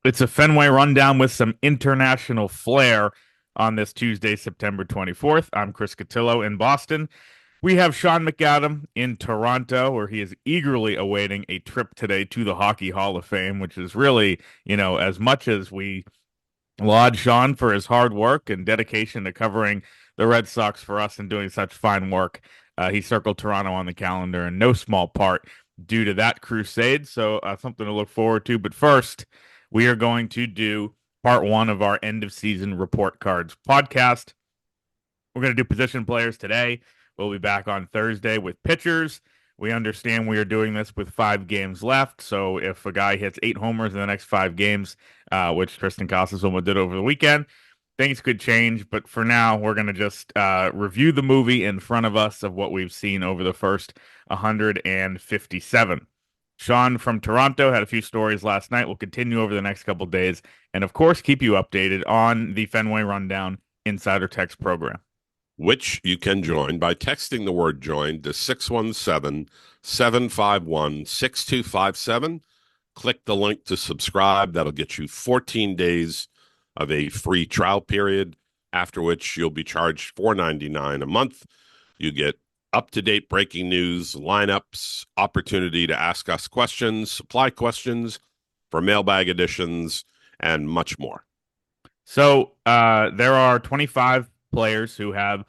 It's a Fenway rundown with some international flair on this Tuesday, September 24th. I'm Chris Cotillo in Boston. We have Sean McAdam in Toronto, where he is eagerly awaiting a trip today to the Hockey Hall of Fame, which is really, as much as we laud Sean for his hard work and dedication to covering the Red Sox for us and doing such fine work, he circled Toronto on the calendar in no small part due to that crusade. So, something to look forward to. But first, we are going to do part one of our end of season report cards podcast. We're going to do position players today. We'll be back on Thursday with pitchers. We understand we are doing this with 5 games left. So if a guy hits 8 homers in the next 5 games, which Tristan Casasoma did over the weekend, things could change. But for now, we're going to just review the movie in front of us of what we've seen over the first 157. Sean from Toronto had a few stories last night. We'll continue over the next couple days. And of course, keep you updated on the Fenway Rundown Insider Text program, which you can join by texting the word join to 617-751-6257. Click the link to subscribe. That'll get you 14 days of a free trial period, after which you'll be charged $4.99 a month. You get up-to-date breaking news, lineups, opportunity to ask us questions, supply questions for mailbag editions, and much more. So there are 25 players who have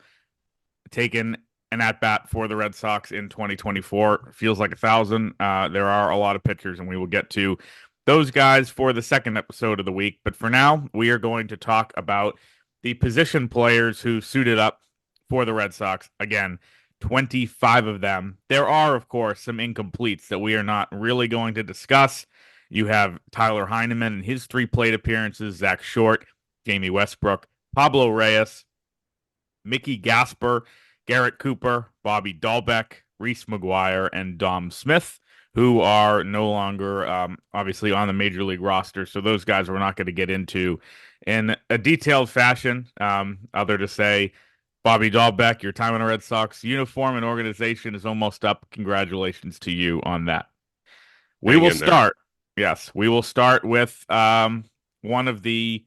taken an at-bat for the Red Sox in 2024. Feels like 1,000. There are a lot of pitchers, and we will get to those guys for the second episode of the week. But for now, we are going to talk about the position players who suited up for the Red Sox. Again, 25 of them. There are, of course, some incompletes that we are not really going to discuss. You have Tyler Heineman and his 3 plate appearances, Zach Short, Jamie Westbrook, Pablo Reyes, Mickey Gasper, Garrett Cooper, Bobby Dahlbeck, Reese McGuire, and Dom Smith, who are no longer obviously on the major league roster. So those guys we're not going to get into in a detailed fashion, other to say, Bobby Dahlbeck, your time in a Red Sox uniform and organization is almost up. Congratulations to you on that. We will start. Yes, we will start with one of the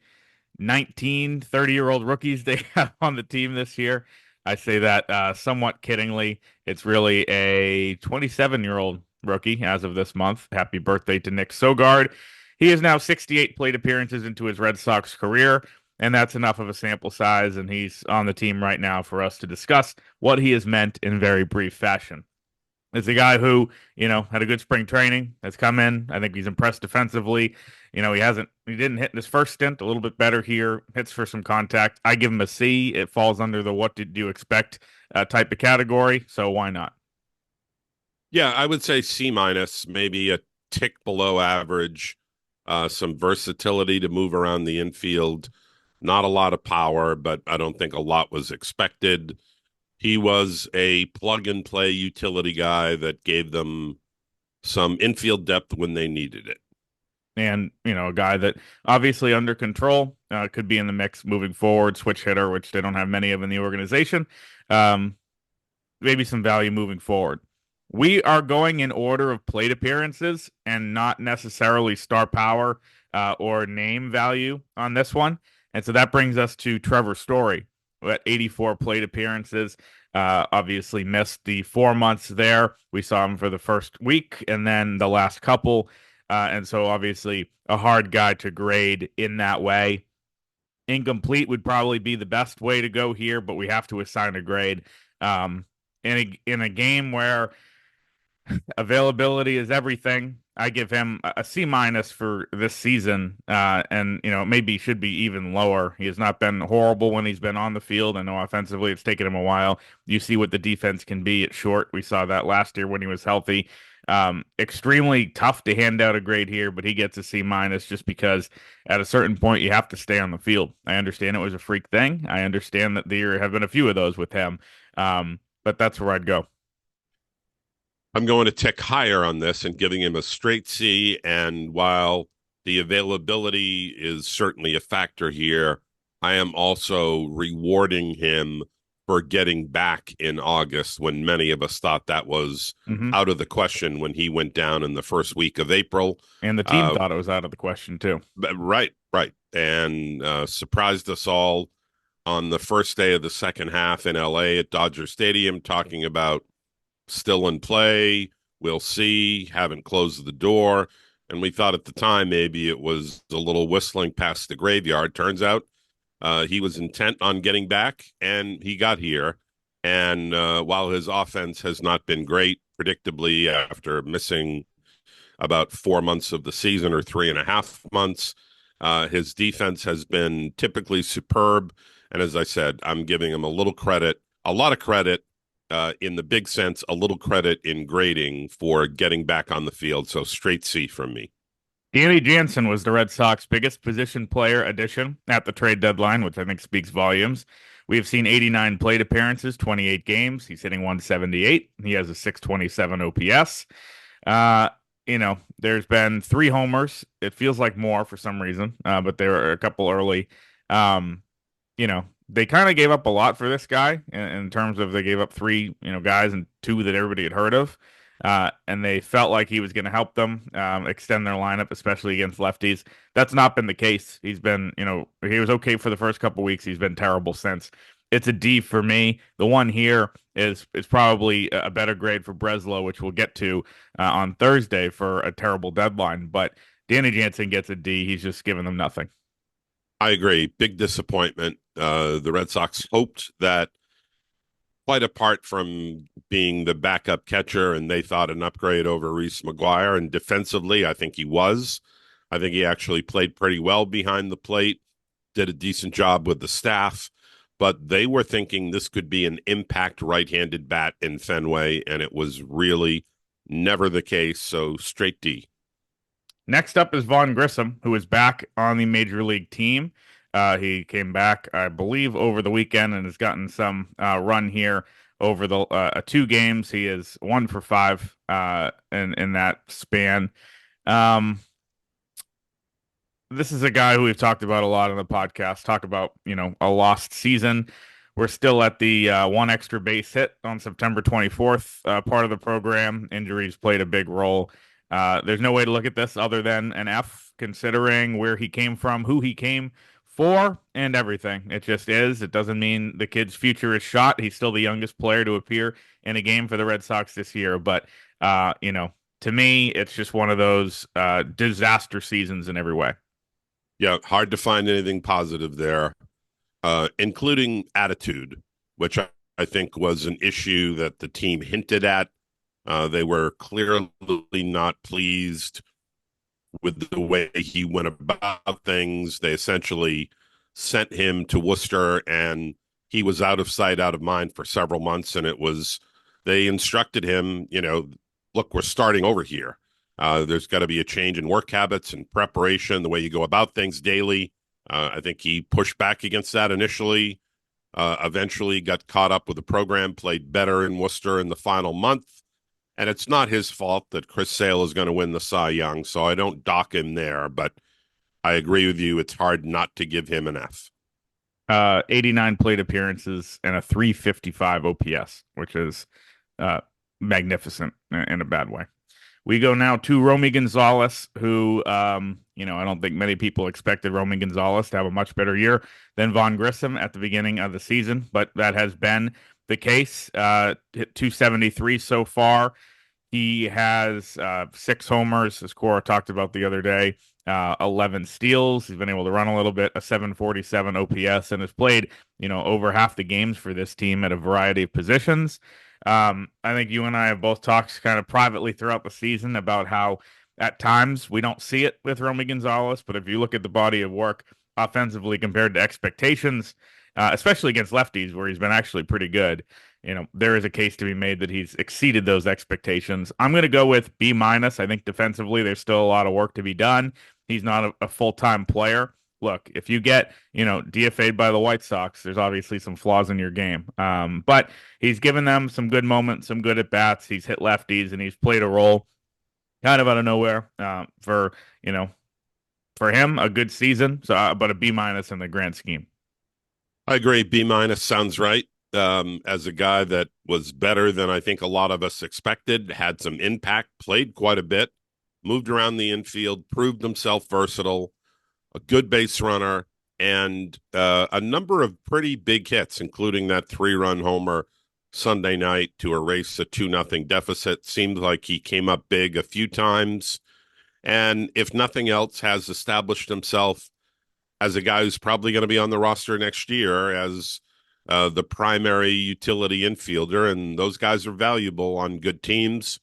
19, 30-year-old rookies they have on the team this year. I say that somewhat kiddingly. It's really a 27-year-old rookie as of this month. Happy birthday to Nick Sogard. He is now 68 plate appearances into his Red Sox career, and that's enough of a sample size, and he's on the team right now for us to discuss what he has meant in very brief fashion. It's a guy who, had a good spring training, has come in. I think he's impressed defensively. He didn't hit in his first stint, a little bit better here, hits for some contact. I give him a C. It falls under the what did you expect type of category, so why not? Yeah, I would say C minus, maybe a tick below average, some versatility to move around the infield, not a lot of power, but I don't think a lot was expected. He was a plug-and-play utility guy that gave them some infield depth when they needed it. And, a guy that obviously under control, could be in the mix moving forward, switch hitter, which they don't have many of in the organization. Maybe some value moving forward. We are going in order of plate appearances and not necessarily star power or name value on this one. And so that brings us to Trevor Story at 84 plate appearances. Obviously missed the 4 months there. We saw him for the first week and then the last couple. And so obviously a hard guy to grade in that way. Incomplete would probably be the best way to go here, but we have to assign a grade. In a game where availability is everything, I give him a C minus for this season, and maybe should be even lower. He has not been horrible when he's been on the field. I know offensively it's taken him a while. You see what the defense can be at short. We saw that last year when he was healthy. Extremely tough to hand out a grade here, but he gets a C minus just because at a certain point you have to stay on the field. I understand it was a freak thing. I understand that there have been a few of those with him, but that's where I'd go. I'm going to tick higher on this and giving him a straight C. And while the availability is certainly a factor here, I am also rewarding him for getting back in August when many of us thought that was Hmm. out of the question when he went down in the first week of April. And the team Uh, thought it was out of the question too. right, right. And surprised us all on the first day of the second half in LA at Dodger Stadium, talking about still in play. We'll see. Haven't closed the door. And we thought at the time maybe it was a little whistling past the graveyard. Turns out he was intent on getting back, and he got here. And while his offense has not been great, predictably, after missing about 4 months of the season or 3.5 months, his defense has been typically superb. And as I said, I'm giving him a little credit, a lot of credit in the big sense, a little credit in grading for getting back on the field. So straight C from me. Danny Jansen was the Red Sox biggest position player addition at the trade deadline, which I think speaks volumes. We have seen 89 plate appearances, 28 games. He's hitting 178. He has a 627 OPS. Uh, there's been 3 homers. It feels like more for some reason, but there were a couple early. Um, they kind of gave up a lot for this guy in terms of they gave up 3, guys and 2 that everybody had heard of. And they felt like he was going to help them extend their lineup, especially against lefties. That's not been the case. He's been, he was okay for the first couple weeks. He's been terrible since. It's a D for me. The one here is probably a better grade for Breslow, which we'll get to on Thursday for a terrible deadline. But Danny Jansen gets a D. He's just giving them nothing. I agree. Big disappointment. The Red Sox hoped that, quite apart from being the backup catcher, and they thought an upgrade over Reese McGuire. And defensively, I think he was. I think he actually played pretty well behind the plate, did a decent job with the staff. But they were thinking this could be an impact right-handed bat in Fenway, and it was really never the case. So straight D. Next up is Vaughn Grissom, who is back on the major league team. He came back, I believe, over the weekend and has gotten some run here over the 2 games. He is 1 for 5 in that span. Um, this is a guy who we've talked about a lot on the podcast. Talk about a lost season. We're still at the 1 extra base hit on September 24th part of the program. Injuries played a big role. There's no way to look at this other than an F, considering where he came from, who he came for, and everything. It just is. It doesn't mean the kid's future is shot. He's still the youngest player to appear in a game for the Red Sox this year. But, to me, it's just one of those disaster seasons in every way. Yeah, hard to find anything positive there, including attitude, which I think was an issue that the team hinted at. They were clearly not pleased with the way he went about things. They essentially sent him to Worcester, and he was out of sight, out of mind for several months. And they instructed him, look, we're starting over here. There's got to be a change in work habits and preparation, the way you go about things daily. I think he pushed back against that initially, eventually got caught up with the program, played better in Worcester in the final month. And it's not his fault that Chris Sale is going to win the Cy Young, so I don't dock him there. But I agree with you. It's hard not to give him an F. 89 plate appearances and a 355 OPS, which is magnificent in a bad way. We go now to Romy Gonzalez, who, I don't think many people expected Romy Gonzalez to have a much better year than Vaughn Grissom at the beginning of the season, but that has been the case. Hit 273 so far. He has 6 homers, as Cora talked about the other day, 11 steals. He's been able to run a little bit, a 747 OPS, and has played, over half the games for this team at a variety of positions. I think you and I have both talked kind of privately throughout the season about how at times we don't see it with Romy Gonzalez, but if you look at the body of work offensively compared to expectations, especially against lefties where he's been actually pretty good, there is a case to be made that he's exceeded those expectations. I'm going to go with B minus. I think defensively there's still a lot of work to be done. He's not a full-time player. Look, if you get, DFA'd by the White Sox, there's obviously some flaws in your game. But he's given them some good moments, some good at-bats. He's hit lefties, and he's played a role kind of out of nowhere for him, a good season. So, but a B minus in the grand scheme. I agree. B minus sounds right. as a guy that was better than I think a lot of us expected, had some impact, played quite a bit, moved around the infield, proved himself versatile, a good base runner, and a number of pretty big hits, including that 3-run homer Sunday night to erase a 2-0 deficit. Seemed like he came up big a few times, and if nothing else, has established himself as a guy who's probably going to be on the roster next year as the primary utility infielder. And those guys are valuable on good teams.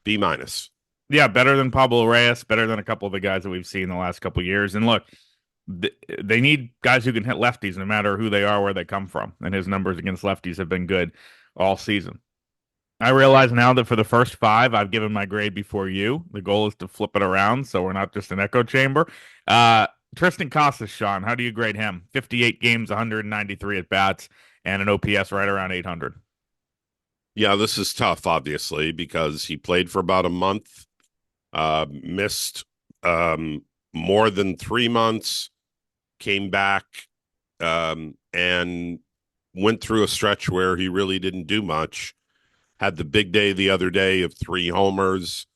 B minus. Yeah, better than Pablo Reyes, better than a couple of the guys that we've seen the last couple of years. And look, they need guys who can hit lefties no matter who they are, where they come from. And his numbers against lefties have been good all season. I realize now that for the first five, I've given my grade before you. The goal is to flip it around so we're not just an echo chamber. Tristan Casas, Sean, how do you grade him? 58 games, 193 at bats, and an OPS right around 800. Yeah, this is tough, obviously, because he played for about a month, missed more than 3 months, came back, and went through a stretch where he really didn't do much. Had the big day the other day of 3 homers.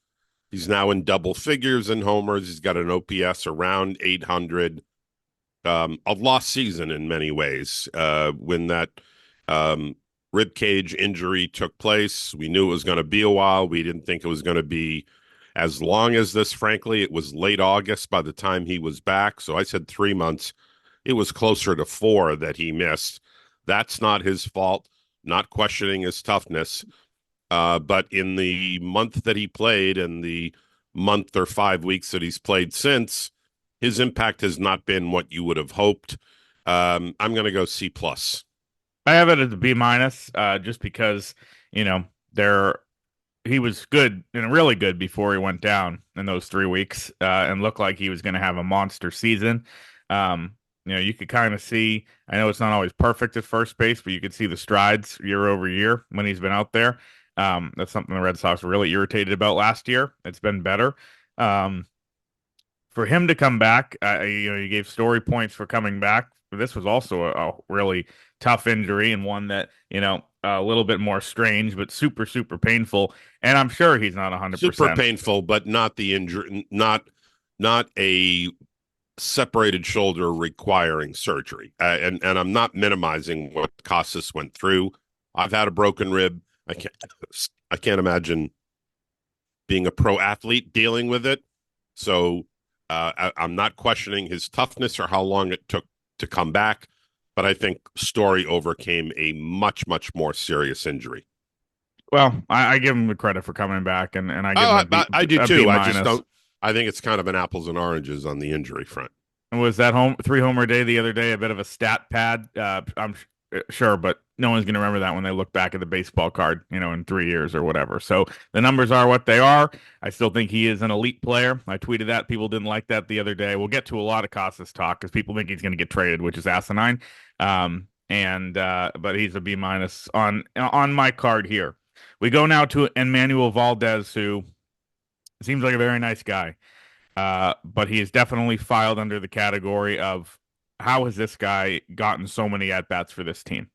He's now in double figures in homers. He's got an OPS around 800. A lost season in many ways. When that rib cage injury took place, we knew it was going to be a while. We didn't think it was going to be as long as this, frankly. It was late August by the time he was back. So I said 3 months. It was closer to 4 that he missed. That's not his fault. Not questioning his toughness. But in the month that he played and the month or 5 weeks that he's played since, his impact has not been what you would have hoped. I'm going to go C plus. I have it as a B minus, just because there he was good and really good before he went down in those 3 weeks, and looked like he was going to have a monster season. You could kind of see. I know it's not always perfect at first base, but you could see the strides year over year when he's been out there. That's something the Red Sox were really irritated about last year. It's been better. For him to come back, you gave story points for coming back. This was also a really tough injury and one that, a little bit more strange, but super, super painful. And I'm sure he's not 100%. Super painful, but not the injury, not a separated shoulder requiring surgery. And I'm not minimizing what Casas went through. I've had a broken rib. I can't imagine being a pro athlete dealing with it. So I'm not questioning his toughness or how long it took to come back, but I think Story overcame a much, much more serious injury. Well, I give him the credit for coming back, and I give him I do too. I just don't. B-. I think it's kind of an apples and oranges on the injury front. Was that 3 homer day the other day a bit of a stat pad? I'm sure, but no one's going to remember that when they look back at the baseball card, in 3 years or whatever. So the numbers are what they are. I still think he is an elite player. I tweeted that. People didn't like that the other day. We'll get to a lot of Casas talk because people think he's going to get traded, which is asinine. But he's a B minus on my card here. We go now to Emmanuel Valdez, who seems like a very nice guy. But he is definitely filed under the category of how has this guy gotten so many at-bats for this team?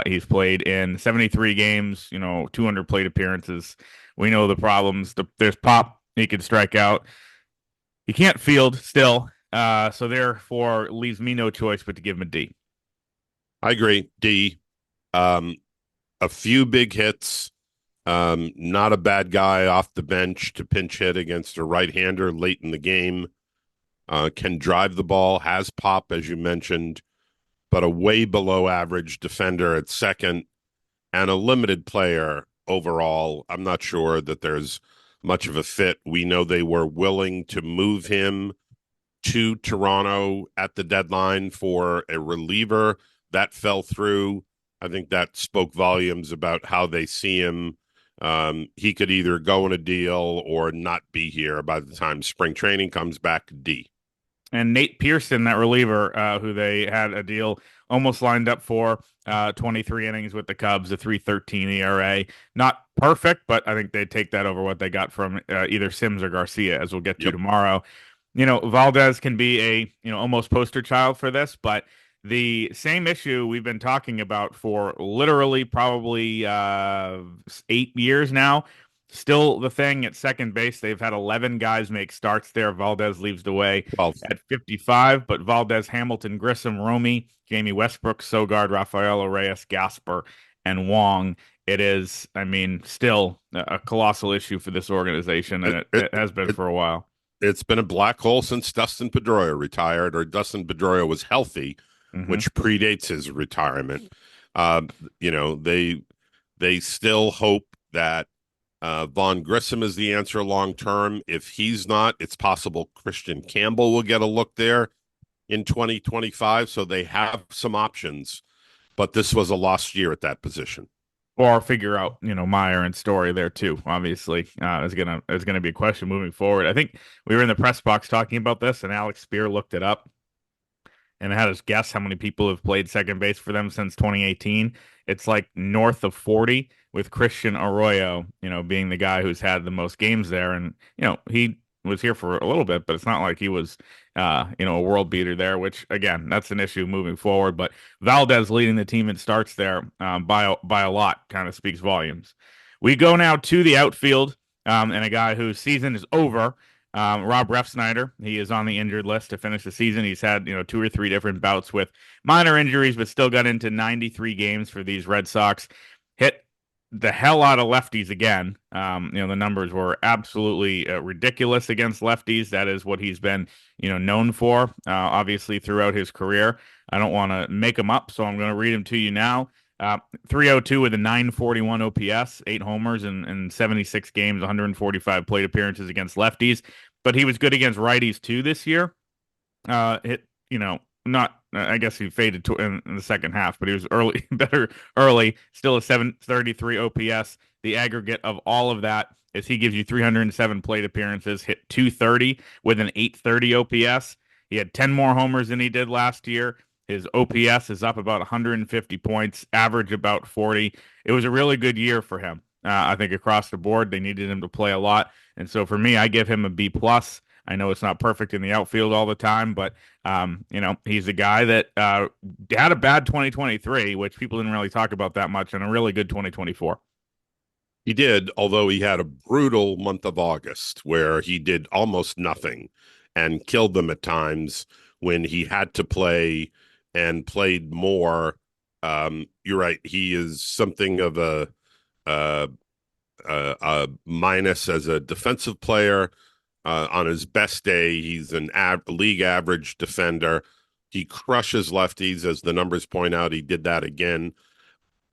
He's played in 73 games, 200 plate appearances. We know the problems. There's pop. He can strike out. He can't field still. So therefore leaves me no choice but to give him a D. I agree. D. A few big hits. Not a bad guy off the bench to pinch hit against a right-hander late in the game. Can drive the ball, has pop, as you mentioned, but a way below average defender at second and a limited player overall. I'm not sure that there's much of a fit. We know they were willing to move him to Toronto at the deadline for a reliever. That fell through. I think that spoke volumes about how they see him. He could either go in a deal or not be here by the time spring training comes back. D. And Nate Pearson, that reliever, who they had a deal almost lined up for, 23 innings with the Cubs, a 3.13 ERA. Not perfect, but I think they'd take that over what they got from either Sims or Garcia, as we'll get to tomorrow. Valdez can be a almost poster child for this, but the same issue we've been talking about for literally probably 8 years now. Still the thing at second base. They've had 11 guys make starts there. Valdez leads the way Well, at 55, but Valdez, Hamilton, Grissom, Romy, Jamie Westbrook, Sogard, Rafael Reyes, Gasper, and Wong. It is, I mean, still a colossal issue for this organization, and it, it has been it, for a while. it's been a black hole since Dustin Pedroia retired, or Dustin Pedroia was healthy, Hmm. which predates his retirement. Uh, you know, they still hope that Vaughn Grissom is the answer long term. If he's not, it's possible Christian Campbell will get a look there in 2025. So they have some options, but this was a lost year at that position. Or figure out, Meyer and Story there too. Obviously, is gonna be a question moving forward. I think we were in the press box talking about this, and Alex Spear looked it up and had us guess how many people have played second base for them since 2018. It's like north of 40, with Christian Arroyo, being the guy who's had the most games there. And, he was here for a little bit, but it's not like he was, a world beater there, which, again, that's an issue moving forward. But Valdez leading the team in starts there by a lot kind of speaks volumes. We go now to the outfield, and a guy whose season is over. Rob Refsnyder, he is on the injured list to finish the season. He's had, two or three different bouts with minor injuries, but still got into 93 games for these Red Sox. Hit the hell out of lefties again. The numbers were absolutely ridiculous against lefties. That is what he's been, known for, obviously throughout his career. I don't want to make him up, so I'm going to read him to you now. 302 with a 941 OPS, 8 homers in 76 games, 145 plate appearances against lefties. But he was good against righties too this year. Hit, not, I guess he faded in the second half, but he was early, better early. Still a 733 OPS. The aggregate of all of that is he gives you 307 plate appearances, hit 230 with an 830 OPS. He had 10 more homers than he did last year. His OPS is up about 150 points, average about 40. It was a really good year for him. I think across the board, they needed him to play a lot. And so for me, I give him a B plus. I know it's not perfect in the outfield all the time, but he's a guy that had a bad 2023, which people didn't really talk about that much, and a really good 2024. He did, although he had a brutal month of August where he did almost nothing and killed them at times when he had to play and played more. You're right. He is something of a, a minus as a defensive player. On his best day, he's an league average defender. He crushes lefties, as the numbers point out. He did that again.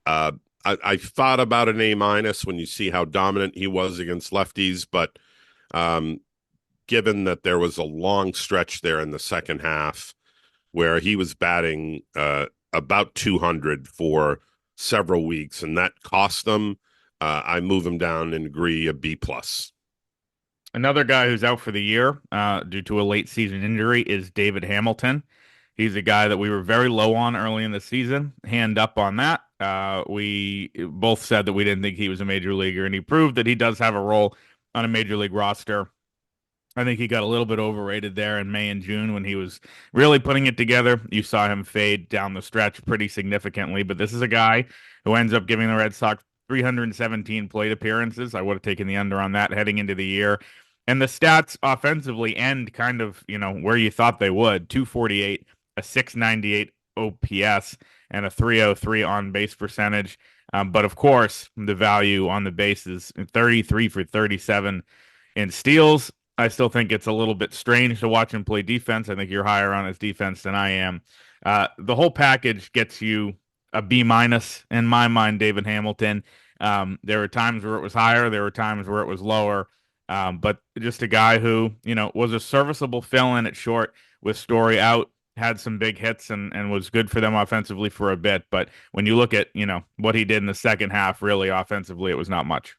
I thought about an A minus when you see how dominant he was against lefties, but given that there was a long stretch there in the second half where he was batting about 200 for several weeks, and that cost them, I move him down and agree a B plus. Another guy who's out for the year due to a late season injury is David Hamilton. He's a guy that we were very low on early in the season. Hand up on that. We both said that we didn't think he was a major leaguer, and he proved that he does have a role on a major league roster. I think he got a little bit overrated there in May and June when he was really putting it together. You saw him fade down the stretch pretty significantly, but this is a guy who ends up giving the Red Sox 317 plate appearances. I would have taken the under on that heading into the year. And the stats offensively end kind of, where you thought they would. 248, a 698 OPS, and a 303 on base percentage. But of course, the value on the base is 33 for 37 in steals. I still think it's a little bit strange to watch him play defense. I think you're higher on his defense than I am. The whole package gets you a B minus in my mind, David Hamilton. There were times where it was higher, there were times where it was lower. But just a guy who, was a serviceable fill-in at short with Story out, had some big hits and was good for them offensively for a bit. But when you look at, what he did in the second half, really offensively, it was not much.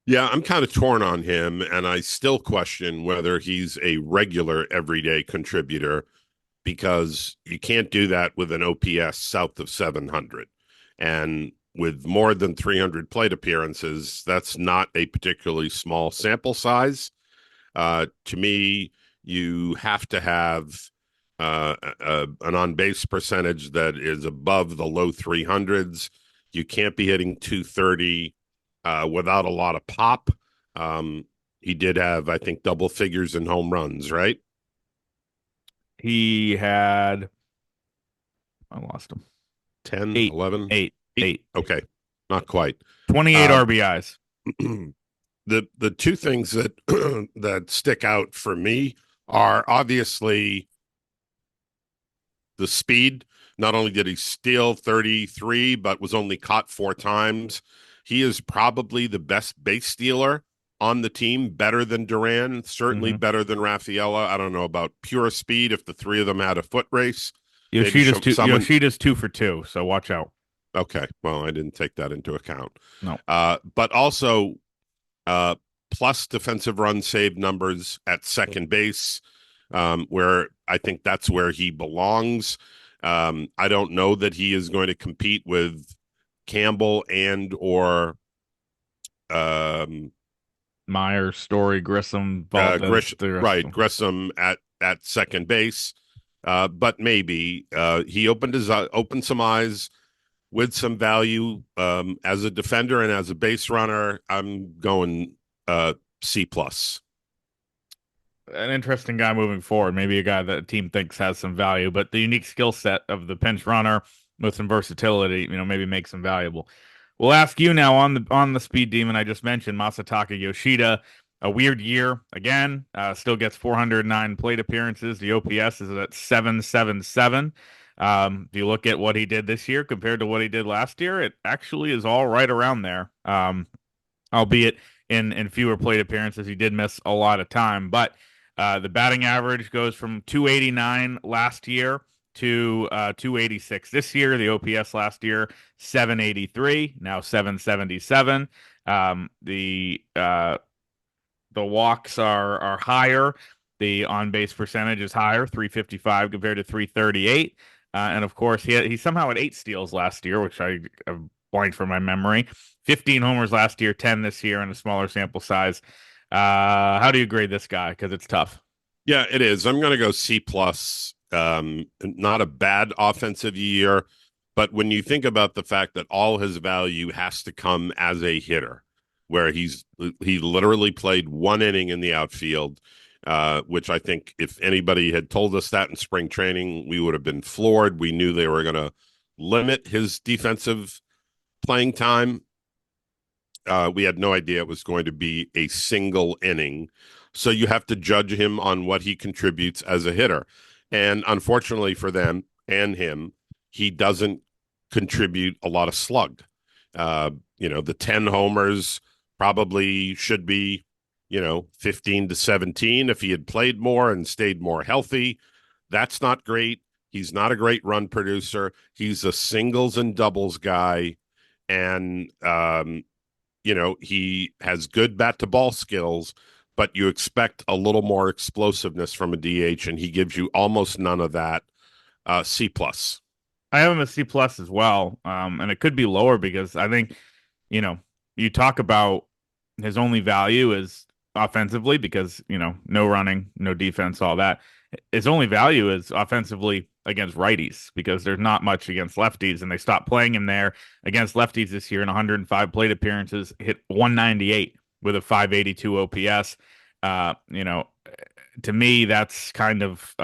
Yeah, I'm kind of torn on him, and I still question whether he's a regular everyday contributor because you can't do that with an OPS south of 700. And with more than 300 plate appearances, that's not a particularly small sample size. To me, you have to have an on base percentage that is above the low 300s. You can't be hitting 230 without a lot of pop. He did have, I think, double figures in home runs, right? He had, I lost him. 10, Eight, 11, eight, 8. eight. Okay, not quite. 28 Uh, RBIs. the two things that that stick out for me are obviously the speed. Not only did he steal 33, but was only caught 4 times. He is probably the best base stealer on the team, better than Duran, certainly Mm-hmm. better than Rafaela. I don't know about pure speed. If the three of them had a foot race, maybe someone. Yoshida's 2 for 2, so watch out. Okay, well, I didn't take that into account. No. But also, uh, plus defensive run save numbers at second base, where I think that's where he belongs. I don't know that he is going to compete with Campbell and or um, Myers, Story, Grissom, Valdez, the rest of right, them. Grissom at second base. But maybe he opened some eyes with some value as a defender and as a base runner. I'm going C plus. An interesting guy moving forward. Maybe a guy that a team thinks has some value, but the unique skill set of the pinch runner with some versatility, maybe makes him valuable. We'll ask you now on the speed demon I just mentioned, Masataka Yoshida. A weird year again. Still gets 409 plate appearances. The OPS is at 777. If you look at what he did this year compared to what he did last year, it actually is all right around there. Albeit in fewer plate appearances, he did miss a lot of time, but the batting average goes from 289 last year to 286 this year. The OPS last year 783, now 777. The walks are higher. The on base percentage is higher, 355 compared to 338. And of course, he somehow had 8 steals last year, which I blanked from my memory. 15 homers last year, 10 this year, and a smaller sample size. How do you grade this guy? Because it's tough. Yeah, it is. I'm going to go C plus. Not a bad offensive year, but when you think about the fact that all his value has to come as a hitter, where he literally played 1 inning in the outfield, which I think if anybody had told us that in spring training, we would have been floored. We knew they were going to limit his defensive playing time. We had no idea it was going to be a single inning. So you have to judge him on what he contributes as a hitter. And unfortunately for them and him, he doesn't contribute a lot of slug. The 10 homers probably should be, 15 to 17 if he had played more and stayed more healthy. That's not great. He's not a great run producer. He's a singles and doubles guy. And he has good bat to ball skills, but you expect a little more explosiveness from a DH, and he gives you almost none of that. C plus. I have him a C plus as well, and it could be lower because I think, you know, you talk about his only value is offensively because no running, no defense, all that. His only value is offensively against righties because there's not much against lefties, and they stopped playing him there against lefties this year in 105 plate appearances, hit 198 with a 582 OPS. To me, that's kind of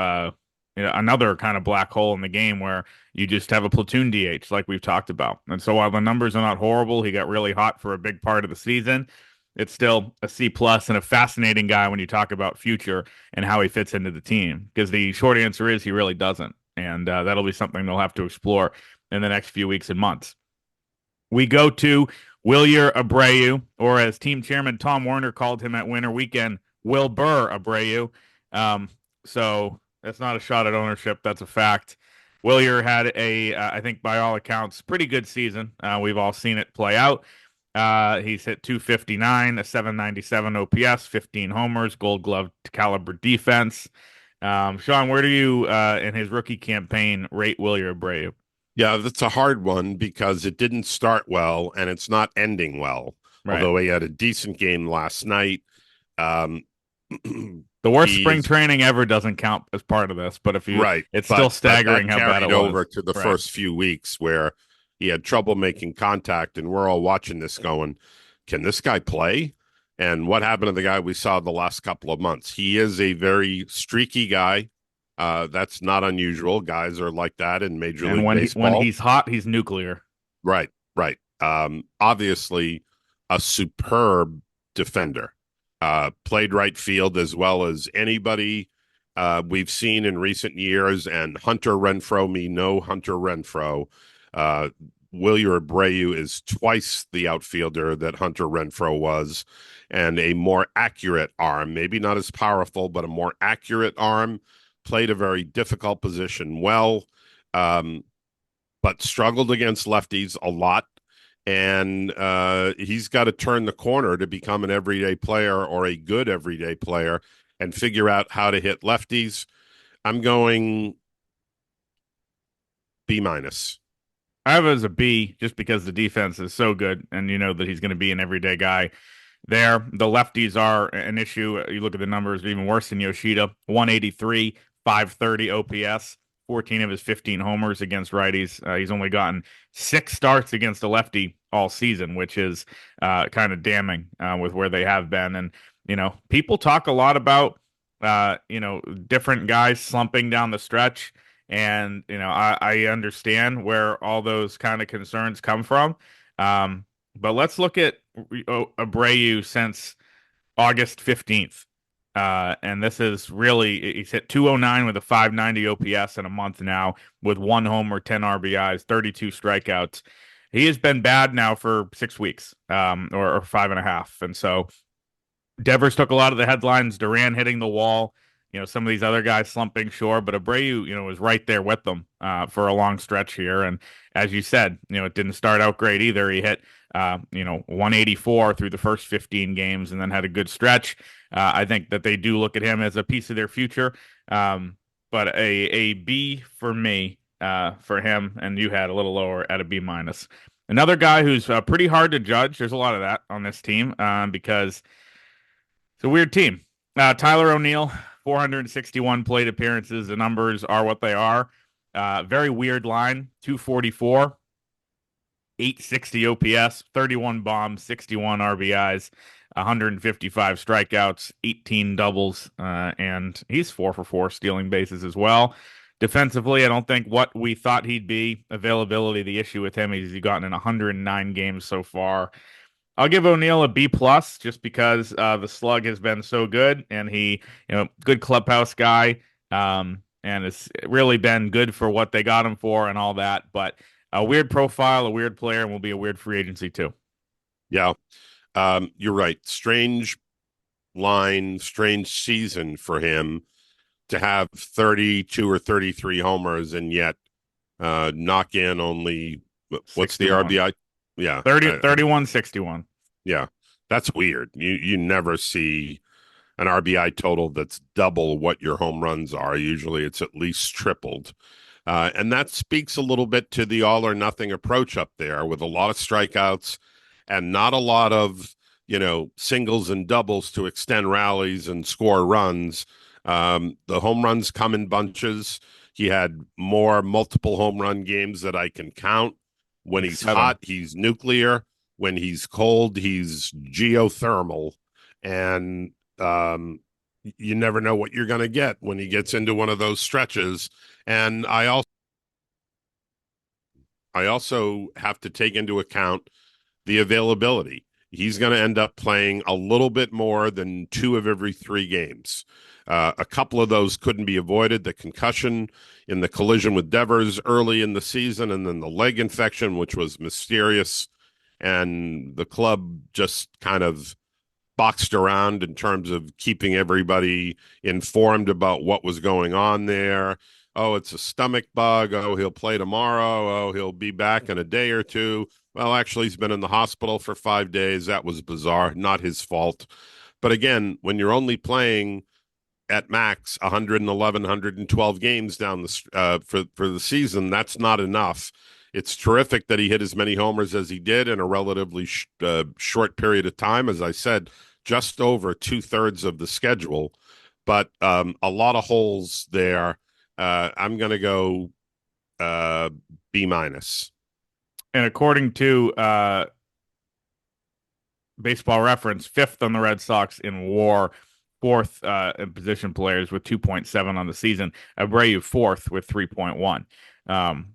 another kind of black hole in the game where you just have a platoon DH like we've talked about. And so while the numbers are not horrible, he got really hot for a big part of the season. It's still a C plus and a fascinating guy when you talk about future and how he fits into the team. Because the short answer is he really doesn't, and that'll be something they'll have to explore in the next few weeks and months. We go to Wilyer Abreu, or as team chairman Tom Werner called him at Winter Weekend, Wilbur Abreu. So that's not a shot at ownership. That's a fact. Wilyer had I think by all accounts, pretty good season. We've all seen it play out. He's hit 259, a 797 OPS, 15 homers, Gold Glove caliber defense. Sean, where do you in his rookie campaign rate Wilyer Abreu? Yeah, that's a hard one because it didn't start well and it's not ending well. Right. Although he had a decent game last night. Um, The worst He spring is training ever doesn't count as part of this, but if you, right, it's still but staggering that how bad it carried over was. to the Right. first few weeks where he had trouble making contact, and we're all watching this going, can this guy play? And what happened to the guy we saw the last couple of months? He is a very streaky guy. That's not unusual. Guys are like that in Major And League when Baseball. he's hot, he's nuclear. Right, right. Obviously, a superb defender. Played right field as well as anybody we've seen in recent years. And Hunter Renfroe, me no Hunter Renfroe. Uh, Wilyer Abreu is twice the outfielder that Hunter Renfroe was, and a more accurate arm. Maybe not as powerful, but a more accurate arm. Played a very difficult position well. Um, but struggled against lefties a lot. And he's got to turn the corner to become an everyday player or a good everyday player and figure out how to hit lefties. I'm going B minus. I have it as a B just because the defense is so good, and you know that he's going to be an everyday guy there. The lefties are an issue. You look at the numbers, even worse than Yoshida. 183, 530 OPS, 14 of his 15 homers against righties. He's only gotten 6 starts against a lefty all season, which is kind of damning with where they have been. And, you know, people talk a lot about, different guys slumping down the stretch. And, you know, I understand where all those kind of concerns come from. But let's look at Abreu since August 15th. And this is really, he's hit 209 with a 590 OPS in a month now with 1 homer, 10 RBIs, 32 strikeouts. He has been bad now for 6 weeks, or 5.5. And so Devers took a lot of the headlines. Duran hitting the wall. You know, some of these other guys slumping, sure, but Abreu, you know, was right there with them for a long stretch here. And as you said, you know, it didn't start out great either. He hit, 184 through the first 15 games and then had a good stretch. I think that they do look at him as a piece of their future. But a B for me for him, and you had a little lower at a B minus. Another guy who's pretty hard to judge. There's a lot of that on this team because it's a weird team. Tyler O'Neill, 461 plate appearances. The numbers are what they are. Very weird line, 244, 860 OPS, 31 bombs, 61 RBIs, 155 strikeouts, 18 doubles, and he's 4 for 4 stealing bases as well. Defensively, I don't think what we thought he'd be. Availability, the issue with him is he's gotten in 109 games so far. I'll give O'Neill a B plus just because the slug has been so good, and he, you know, good clubhouse guy, and it's really been good for what they got him for and all that. But a weird profile, a weird player, and will be a weird free agency too. Yeah, you're right. Strange line, strange season for him to have 32 or 33 homers and yet knock in only, what's the 61. RBI? Yeah. 30, 31, 61. Yeah. That's weird. You never see an RBI total that's double what your home runs are. Usually it's at least tripled. And that speaks a little bit to the all or nothing approach up there with a lot of strikeouts and not a lot of, singles and doubles to extend rallies and score runs. The home runs come in bunches. He had more multiple home run games that I can count. When he's 7. hot, he's nuclear. When he's cold, he's geothermal. And you never know what you're going to get when he gets into one of those stretches. And I also have to take into account the availability. He's going to end up playing a little bit more than 2 of every 3 games. A couple of those couldn't be avoided. The concussion in the collision with Devers early in the season, and then the leg infection, which was mysterious. And the club just kind of boxed around in terms of keeping everybody informed about what was going on there. Oh, it's a stomach bug. Oh, he'll play tomorrow. Oh, he'll be back in a day or two. Well, actually, he's been in the hospital for 5 days. That was bizarre. Not his fault. But again, when you're only playing at max 111, 112 games down for the season, that's not enough. It's terrific that he hit as many homers as he did in a relatively short period of time. As I said, just over 2/3 of the schedule. but a lot of holes there. I'm going to go B minus. And according to Baseball Reference, fifth on the Red Sox in WAR, fourth in position players with 2.7 on the season. Abreu fourth with 3.1.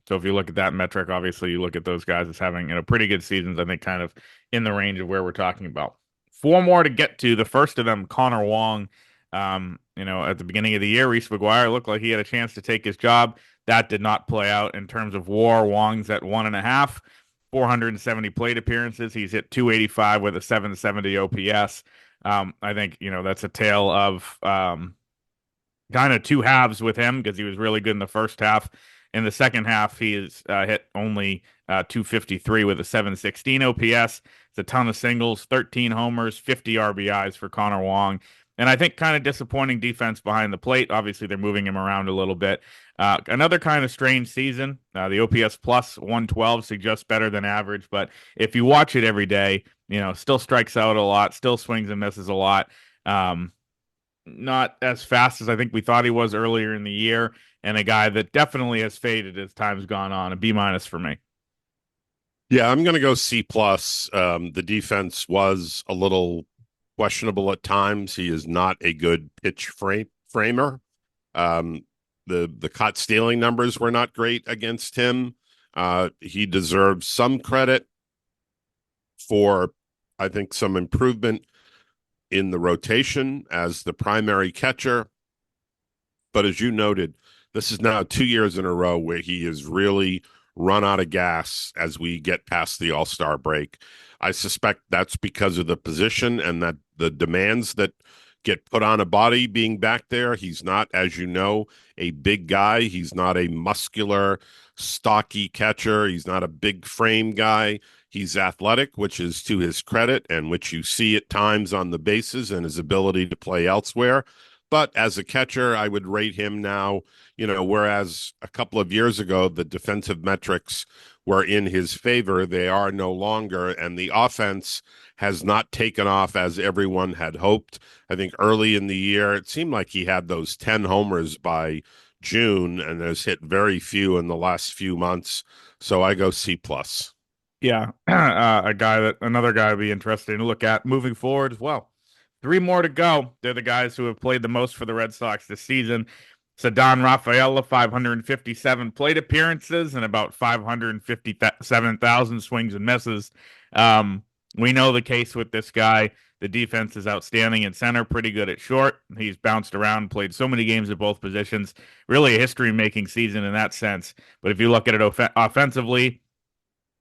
So if you look at that metric, obviously you look at those guys as having pretty good seasons. I think kind of in the range of where we're talking about. Four more to get to. The first of them, Connor Wong. At the beginning of the year, Reese McGuire looked like he had a chance to take his job. That did not play out in terms of WAR. Wong's at 1.5. 470 plate appearances. He's hit 285 with a 770 OPS. I think, that's a tale of kind of two halves with him because he was really good in the first half. In the second half, he has hit only 253 with a 716 OPS. It's a ton of singles, 13 homers, 50 RBIs for Connor Wong. And I think kind of disappointing defense behind the plate. Obviously, they're moving him around a little bit. Another kind of strange season. The OPS plus 112 suggests better than average, but if you watch it every day, still strikes out a lot, still swings and misses a lot. Not as fast as I think we thought he was earlier in the year, and a guy that definitely has faded as time's gone on. A B minus for me. Yeah, I'm going to go C plus. The defense was a little questionable at times. He is not a good framer. Um, the caught stealing numbers were not great against him. He deserves some credit for, I think, some improvement in the rotation as the primary catcher. But as you noted, this is now 2 years in a row where he has really run out of gas as we get past the All-Star break. I suspect that's because of the position and that the demands that get put on a body being back there. He's not, as you know, a big guy. He's not a muscular, stocky catcher. He's not a big frame guy. He's athletic, which is to his credit and which you see at times on the bases and his ability to play elsewhere. But as a catcher, I would rate him now, whereas a couple of years ago, the defensive metrics were in his favor. They are no longer. And the offense has not taken off as everyone had hoped. I think early in the year, it seemed like he had those 10 homers by June and has hit very few in the last few months. So I go C plus. Yeah, another guy would be interesting to look at moving forward as well. Three more to go. They're the guys who have played the most for the Red Sox this season. Ceddanne Rafaela, 557 plate appearances and about 557,000 swings and misses. We know the case with this guy. The defense is outstanding at center, pretty good at short. He's bounced around, played so many games at both positions. Really a history-making season in that sense. But if you look at it offensively,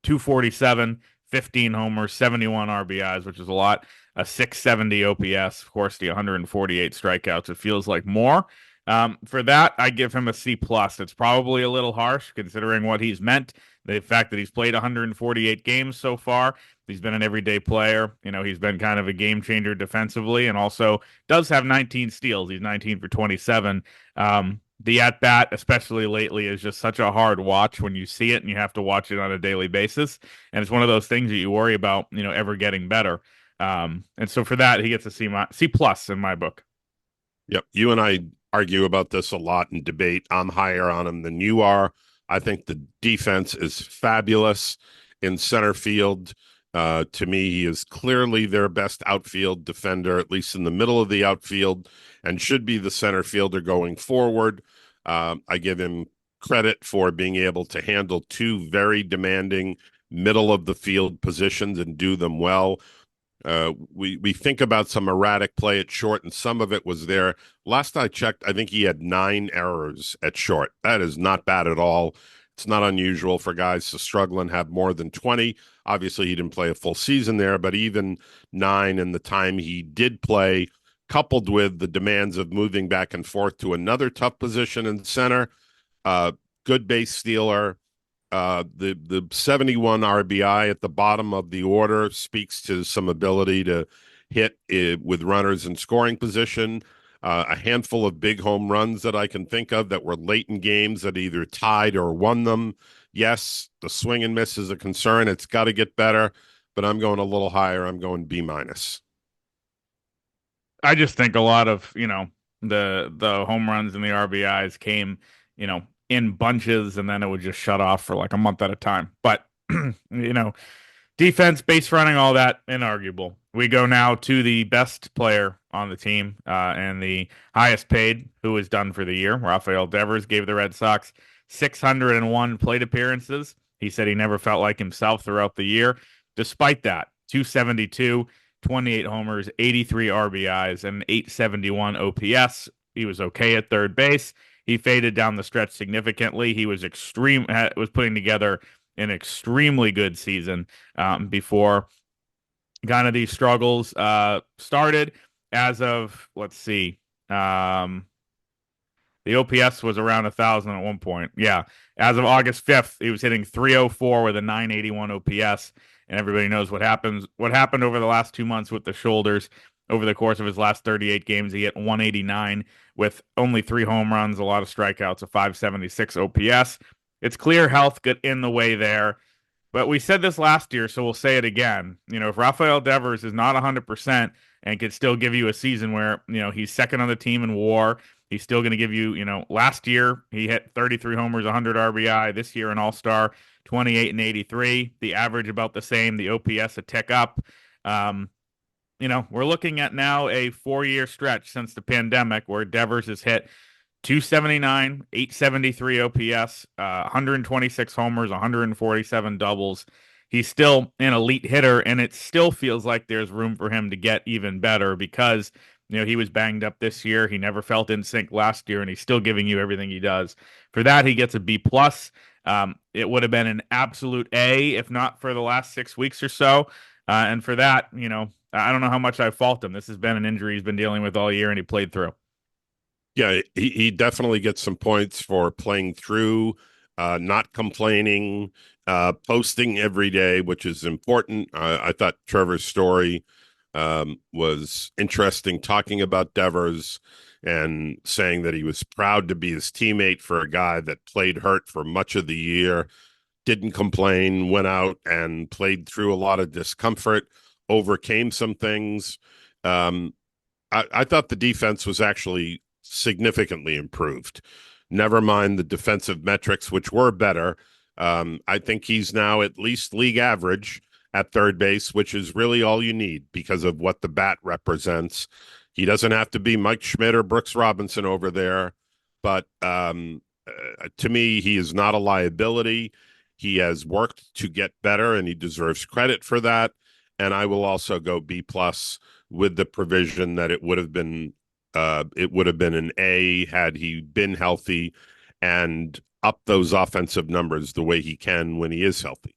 247, 15 homers, 71 RBIs, which is a lot. A 670 OPS, of course, the 148 strikeouts. It feels like more. For that, I give him a C plus. It's probably a little harsh considering what he's meant. The fact that he's played 148 games so far. He's been an everyday player. He's been kind of a game changer defensively, and also does have 19 steals. He's 19 for 27. The at bat, especially lately, is just such a hard watch when you see it and you have to watch it on a daily basis. And it's one of those things that you worry about, ever getting better. And so for that, he gets a C plus in my book. Yep. You and I argue about this a lot in debate. I'm higher on him than you are. I think the defense is fabulous in center field. To me, he is clearly their best outfield defender, at least in the middle of the outfield, and should be the center fielder going forward. I give him credit for being able to handle two very demanding middle of the field positions and do them well. We think about some erratic play at short, and some of it was there. Last I checked, I think he had 9 errors at short. That is not bad at all. It's not unusual for guys to struggle and have more than 20. Obviously, he didn't play a full season there, but even 9 in the time he did play, coupled with the demands of moving back and forth to another tough position in center, good base stealer. The 71 RBI at the bottom of the order speaks to some ability to hit with runners in scoring position. A handful of big home runs that I can think of that were late in games that either tied or won them. Yes, the swing and miss is a concern. It's got to get better, but I'm going a little higher. I'm going B minus. I just think a lot of, The home runs and the RBIs came, in bunches, and then it would just shut off for like a month at a time. But you know, defense, base running, all that, inarguable. We go now to the best player on the team and the highest paid, who is done for the year. Rafael Devers gave the Red Sox 601 plate appearances. He said he never felt like himself throughout the year. Despite that, 272, 28 homers, 83 RBIs, and 871 OPS. He was okay at third base. He faded down the stretch significantly. He was was putting together an extremely good season before kind of these struggles started. As of, let's see, the OPS was around 1,000 at one point. Yeah. As of August 5th, he was hitting 304 with a 981 OPS. And everybody knows what happened over the last 2 months with the shoulders. Over the course of his last 38 games, he hit 189 with only 3 home runs, a lot of strikeouts, a 576 OPS. It's clear health got in the way there. But we said this last year, so we'll say it again. If Rafael Devers is not 100% and could still give you a season where, he's second on the team in WAR, he's still going to give you, last year he hit 33 homers, 100 RBI. This year an All-Star, 28 and 83. The average about the same. The OPS a tick up. We're looking at now a 4-year stretch since the pandemic where Devers has hit 279, 873 OPS, 126 homers, 147 doubles. He's still an elite hitter, and it still feels like there's room for him to get even better because, he was banged up this year. He never felt in sync last year, and he's still giving you everything he does. For that, he gets a B+. It would have been an absolute A if not for the last 6 weeks or so. And for that, I don't know how much I fault him. This has been an injury he's been dealing with all year, and he played through. Yeah, he definitely gets some points for playing through, not complaining, posting every day, which is important. I thought Trevor's story was interesting, talking about Devers and saying that he was proud to be his teammate for a guy that played hurt for much of the year, didn't complain, went out and played through a lot of discomfort, overcame some things. I thought the defense was actually significantly improved. Never mind the defensive metrics, which were better. I think he's now at least league average at third base, which is really all you need because of what the bat represents. He doesn't have to be Mike Schmidt or Brooks Robinson over there, but to me, he is not a liability. He has worked to get better, and he deserves credit for that. And I will also go B+ with the provision that it would have been an A had he been healthy and up those offensive numbers the way he can when he is healthy.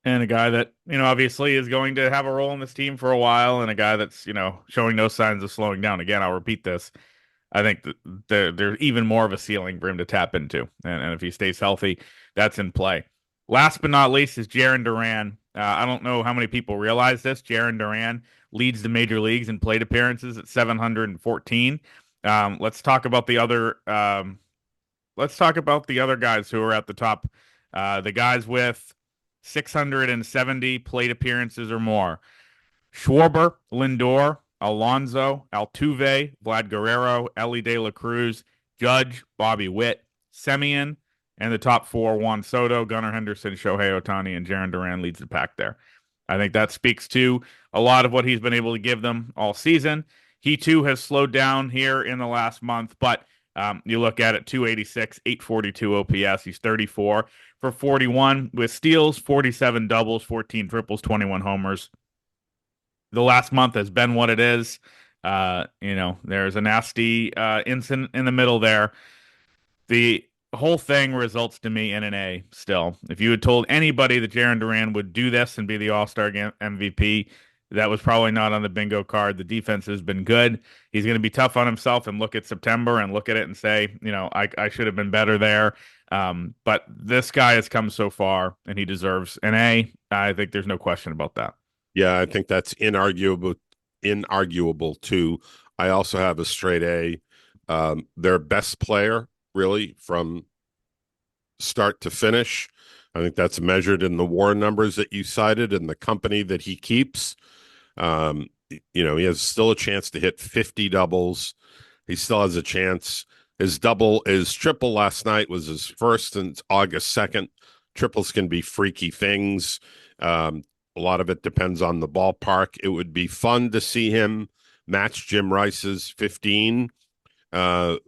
And a guy that, obviously is going to have a role in this team for a while, and a guy that's, showing no signs of slowing down. Again, I'll repeat this. I think there's even more of a ceiling for him to tap into. And if he stays healthy, that's in play. Last but not least is Jarren Duran. I don't know how many people realize this. Jarren Duran leads the major leagues in plate appearances at 714. Let's talk about the other. Let's talk about the other guys who are at the top. The guys with 670 plate appearances or more: Schwarber, Lindor, Alonso, Altuve, Vlad Guerrero, Ellie De La Cruz, Judge, Bobby Witt, Semien, and the top 4: Juan Soto, Gunnar Henderson, Shohei Ohtani, and Jarren Duran leads the pack there. I think that speaks to a lot of what he's been able to give them all season. He too has slowed down here in the last month, but you look at it, 286, 842 OPS. He's 34 for 41 with steals, 47 doubles, 14 triples, 21 homers. The last month has been what it is. There's a nasty incident in the middle there. The whole thing results to me in an A still. If you had told anybody that Jarren Duran would do this and be the All-Star MVP, that was probably not on the bingo card. The defense has been good. He's going to be tough on himself and look at September and look at it and say, I should have been better there. But this guy has come so far, and he deserves an A. I think there's no question about that. Yeah, I think that's inarguable too. I also have a straight A. Their best player, really, from start to finish. I think that's measured in the WAR numbers that you cited and the company that he keeps. He has still a chance to hit 50 doubles He still has a chance. His triple last night was his first since August 2nd. Triples can be freaky things. A lot of it depends on the ballpark. It would be fun to see him match Jim Rice's 15,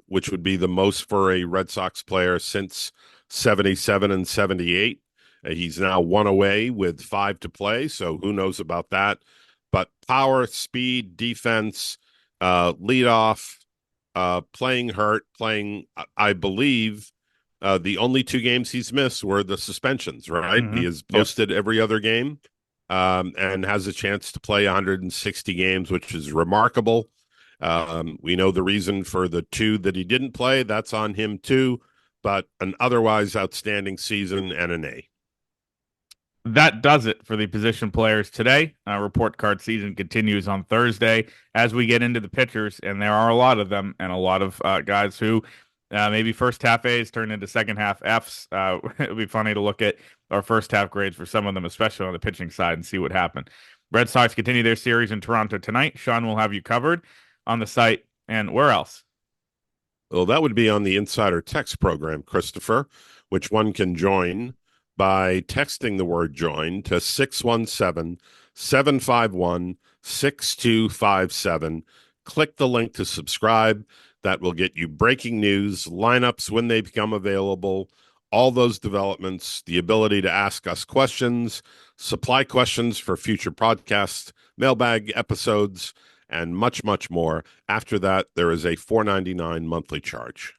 which would be the most for a Red Sox player since 77 and 78. He's now one away with 5 to play, so who knows about that. But power, speed, defense, leadoff, playing hurt, I believe, the only 2 games he's missed were the suspensions, right? Mm-hmm. He has posted every other game, and has a chance to play 160 games, which is remarkable. We know the reason for the 2 that he didn't play. That's on him too, but an otherwise outstanding season and an A. That does it for the position players today. Report card season continues on Thursday as we get into the pitchers, and there are a lot of them, and a lot of guys who maybe first half A's turn into second half F's. It would be funny to look at our first half grades for some of them, especially on the pitching side, and see what happened. Red Sox continue their series in Toronto tonight. Sean will have you covered on the site, and where else? Well, that would be on the Insider Text program, Christopher, which one can join by texting the word join to 617-751-6257. Click the link to subscribe. That will get you breaking news, lineups when they become available, all those developments, the ability to ask us questions, supply questions for future podcasts, mailbag episodes, and much, much more. After that, there is a $4.99 monthly charge.